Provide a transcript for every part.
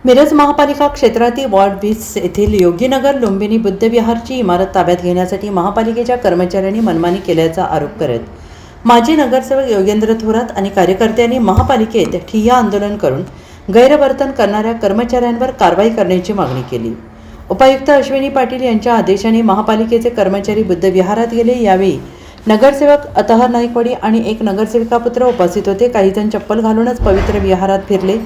मिरज महापालिका क्षेत्रातील वॉर्ड 20 येथील योगीनगर लुंबिनी बुद्धविहारची इमारत ताब्यात घेण्यासाठी महापालिकेच्या कर्मचाऱ्यांनी मनमानी केल्याचा आरोप करत माजी नगरसेवक योगेंद्र थोरात आणि कार्यकर्त्यांनी महापालिकेत ठिय्या आंदोलन करून गैरवर्तन करणाऱ्या कर्मचाऱ्यांवर कारवाई करण्याची मागणी केली। उपायुक्त अश्विनी पाटील यांच्या आदेशाने महापालिकेचे कर्मचारी बुद्धविहारात गेले। यावेळी नगरसेवक अतहर नाईकवाडी आणि एक नगरसेविका पुत्र उपस्थित होते। काही जण चप्पल घालूनच पवित्र विहारात फिरले।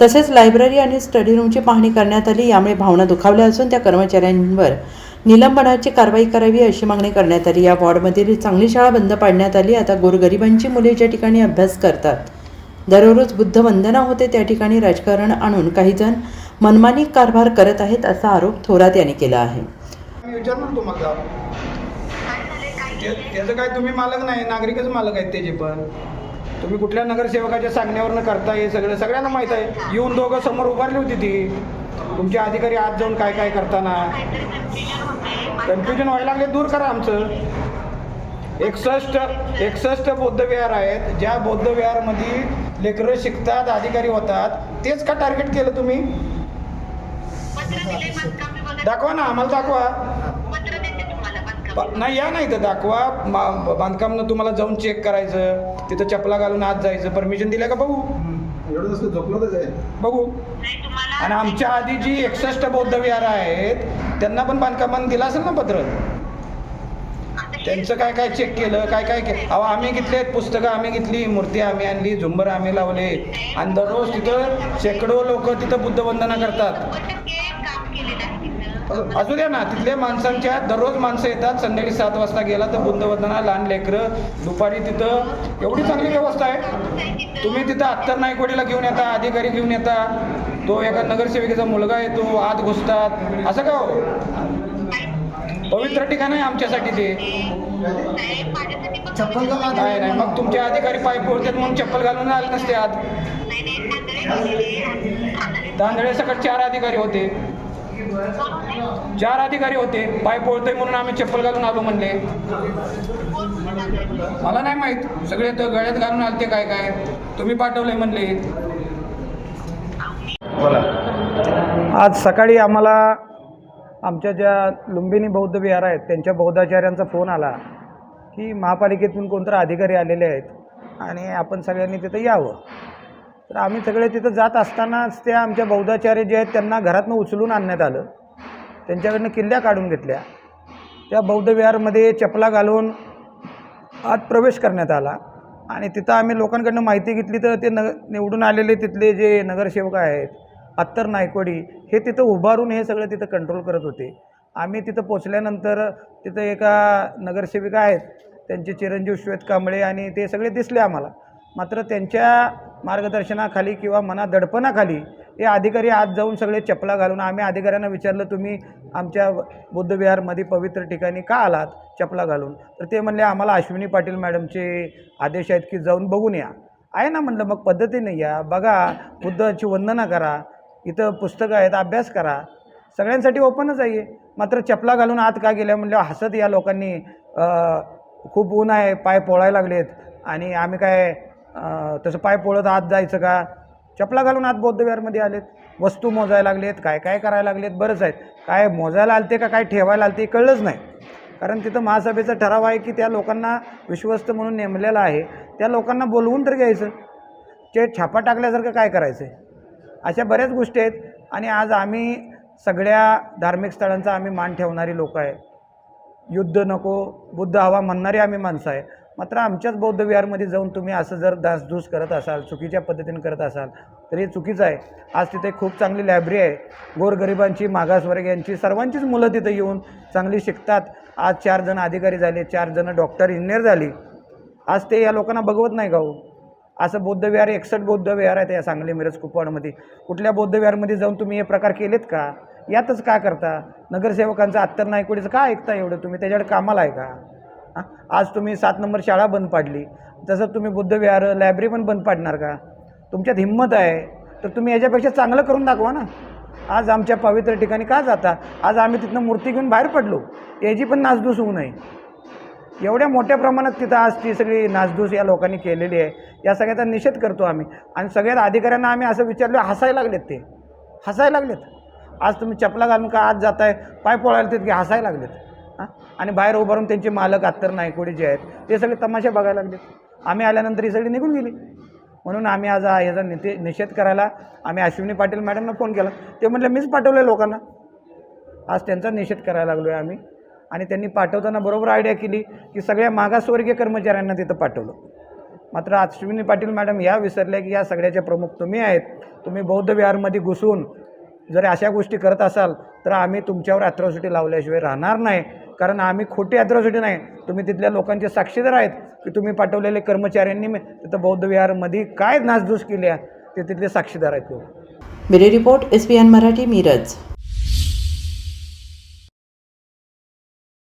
तसेच लायब्ररी आणि स्टडी रूमची पाहणी करण्यात आली। यामुळे भावना दुखावल्या असून त्या कर्मचाऱ्यांवर निलंबनाची कारवाई करावी अशी मागणी करण्यात आली। या वॉर्डमधील चांगली शाळा बंद पाडण्यात आली। आता गोरगरिबांची मुले ज्या ठिकाणी अभ्यास करतात, दररोज बुद्ध वंदना होते, त्या ठिकाणी राजकारण आणून काही जण मनमानी कारभार करत आहेत असा आरोप थोरात यांनी केला आहे। मी विचारणार तुम्हाला, त्याचं काय तुम्ही मालक नाही, नागरिकच मालक आहेत त्याचे। पण तुम्ही कुठल्या नगरसेवकाच्या सांगण्यावरनं करता हे सगळं सगळ्यांना माहीत आहे। येऊन दोघं समोर उभारली होती ती तुमचे अधिकारी, आज जाऊन काय काय करताना कन्फ्युजन व्हायला लागले, दूर करा आमचं। 61 बौद्धविहार आहेत, ज्या बौद्धविहारमध्ये लेकरं शिकतात, अधिकारी होतात, तेच का टार्गेट केलं तुम्ही? दाखवा ना, आम्हाला दाखवा। नाही या नाही तर दाखवा, बांधकामनं तुम्हाला जाऊन चेक करायचं, तिथं चपला घालून आत जायचं, परमिशन दिलं का बघू? एवढं जसं झोपलं आहे बघू। आणि आमच्या आधी जी 61 बौद्धविहार आहेत त्यांना पण बांधकामानं दिलं असेल ना पत्र, त्यांचं काय काय चेक केलं, काय काय केलं? अहो आम्ही घेतले पुस्तकं, आम्ही घेतली, मूर्ती आम्ही आणली, झुंबर आम्ही लावले, आणि दररोज तिथं शेकडो लोक तिथं बुद्ध वंदना करतात। असू द्या ना, तिथल्या माणसांच्या दररोज माणसं येतात, संध्याकाळी 7 वाजता गेला तर बुद्ध वंदना, लहान लेकरं दुपारी तिथं, एवढी चांगली व्यवस्था आहे। तुम्ही तिथं अत्तर नाईकवाडीला घेऊन येता, अधिकारी घेऊन येता, तो एका नगरसेविकेचा मुलगा येतो, आत घुसतात, असं का हो? पवित्र ठिकाण आहे आमच्यासाठी ते। चप्पल घालून नाही, मग तुमचे अधिकारी पाय पोळतात म्हणून चप्पल घालून आले नसते आत। तांदळे सकट 4 अधिकारी होते, 4 अधिकारी होते, पाय पोळतोय म्हणून आम्ही चप्पल घालून आलो म्हणले। मला नाही माहित, सगळे तर गळ्यात घालून आलते, काय काय तुम्ही पाठवलंय म्हणले। बोला। आज सकाळी आम्हाला आमच्या ज्या लुंबिनी बौद्ध विहार आहेत त्यांच्या बौद्धाचार्यांचा फोन आला की महापालिकेतून कोणतरी अधिकारी आलेले आहेत आणि आपण सगळ्यांनी तिथं यावं। तर आम्ही सगळे तिथं जात असतानाच त्या आमच्या बौद्धाचार्य जे आहेत त्यांना घरातनं उचलून आणण्यात आलं, त्यांच्याकडनं किल्ल्या काढून घेतल्या, त्या बौद्ध विहारमध्ये चपला घालून आत प्रवेश करण्यात आला। आणि तिथं आम्ही लोकांकडनं माहिती घेतली तर ते निवडून आलेले तिथले जे नगरसेवक आहेत अत्तर नाईकवाडी, हे तिथं उभारून हे सगळं तिथं कंट्रोल करत होते। आम्ही तिथं पोचल्यानंतर तिथं एका नगरसेविका आहेत, त्यांचे चिरंजीव श्वेत कांबळे, आणि ते सगळे दिसले आम्हाला। मात्र त्यांच्या मार्गदर्शनाखाली किंवा मना दडपणाखाली हे अधिकारी आत जाऊन सगळे चपला घालून, आम्ही अधिकाऱ्यांना विचारलं तुम्ही आमच्या बुद्धविहारमध्ये पवित्र ठिकाणी का आलात चपला घालून? तर ते म्हणले आम्हाला अश्विनी पाटील मॅडमचे आदेश आहेत की जाऊन बघून या। आहे ना म्हणलं, मग पद्धतीने या, बघा, बुद्धाची वंदना करा, इथं पुस्तकं आहेत, अभ्यास करा, सगळ्यांसाठी ओपनच आहे। मात्र चपला घालून आत का गेल्या म्हणलं हसत या लोकांनी, खूप ऊन आहे, पाय पोळायला लागलेत, आणि आम्ही काय तसं पाय पोळत आत जायचं का? चपला घालून आत बौद्धविहारमध्ये आलेत, वस्तू मोजायला लागलेत, काय काय करायला लागलेत, बरंच आहेत। काय मोजायला आलते का काय ठेवायला आलते कळलंच नाही, कारण तिथं महासभेचा ठराव आहे की त्या लोकांना विश्वस्त म्हणून नेमलेला आहे, त्या लोकांना बोलवून तर घ्यायचं, ते छापा टाकल्यासारखं काय करायचं? अशा बऱ्याच गोष्टी आहेत। आणि आज आम्ही सगळ्या धार्मिक स्थळांचा आम्ही मान ठेवणारी लोक आहे, युद्ध नको बुद्ध हवा म्हणणारी आम्ही माणसं आहे। मात्र आमच्याच बौद्धविहारमध्ये जाऊन तुम्ही असं जर दासधूस करत असाल, चुकीच्या पद्धतीने करत असाल तर हे चुकीचं आहे। आज तिथे खूप चांगली लायब्ररी आहे, गोरगरिबांची, मागासवर्गीयांची, सर्वांचीच मुलं तिथं येऊन चांगली शिकतात। आज 4 जण अधिकारी झाले, 4 जण डॉक्टर, इंजिनियर झाली। आज ते या लोकांना बघवत नाही का हो? असं बौद्धविहार 61 बौद्धविहार आहेत या सांगली मिरज कुपवाडमध्ये, कुठल्या बौद्धविहारमध्ये जाऊन तुम्ही हे प्रकार केलेत का? यातच का करता? नगरसेवकांचं अत्तर नाईकवाडीचं का ऐकता एवढं? तुम्ही त्याच्याकडे कामाला आहे का? आज तुम्ही 7 नंबर शाळा बंद पाडली, तसं तुम्ही बुद्धविहार, लायब्ररी पण बंद पाडणार का? तुमच्यात हिंमत आहे तर तुम्ही याच्यापेक्षा चांगलं करून दाखवा ना। आज आमच्या पवित्र ठिकाणी का जाता? आज आम्ही तिथनं मूर्ती घेऊन बाहेर पडलो, याची पण नासधूस होऊ नये। एवढ्या मोठ्या प्रमाणात तिथं आज ती सगळी नासधूस या लोकांनी केलेली आहे, या सगळ्याचा निषेध करतो आम्ही। आणि सगळ्यात अधिकाऱ्यांना आम्ही असं विचारलं, हसायला लागलेत ते हसायला लागलेत. आज तुम्ही चपला घालून का आज जाताय, पाय पोळायला तितके हसायला लागलेत. हां, आणि बाहेर उभारून त्यांचे मालक अत्तर नायकोडे जे आहेत ते सगळे तमाशा बघायला लागलेत. आम्ही आल्यानंतर ही सगळी निघून गेली. म्हणून आम्ही आज याचा निषेध करायला आम्ही अश्विनी पाटील मॅडमना फोन केला. ते म्हटलं मीच पाठवलं आहे लोकांना. आज त्यांचा निषेध करायला लागलो आहे आम्ही. आणि त्यांनी पाठवताना बरोबर आयडिया केली की सगळ्या मागासवर्गीय कर्मचाऱ्यांना तिथं पाठवलं. मात्र अश्विनी पाटील मॅडम या विसरल्या की या सगळ्याचे प्रमुख तुम्ही आहेत. तुम्ही बौद्ध विहारमध्ये घुसून जर अशा गोष्टी करत असाल तर आम्ही तुमच्यावर ॲट्रॉसिटी लावल्याशिवाय राहणार नाही. कारण आम्ही खोटी ॲट्रॉसिटी नाही, तुम्ही तिथल्या लोकांचे साक्षीदार आहेत की तुम्ही पाठवलेले कर्मचाऱ्यांनी तिथं बौद्ध विहारमध्ये काय नासधूस केली आहे ते तिथले साक्षीदार आहेत लोक. Bureau report SBN Marathi, Miraj.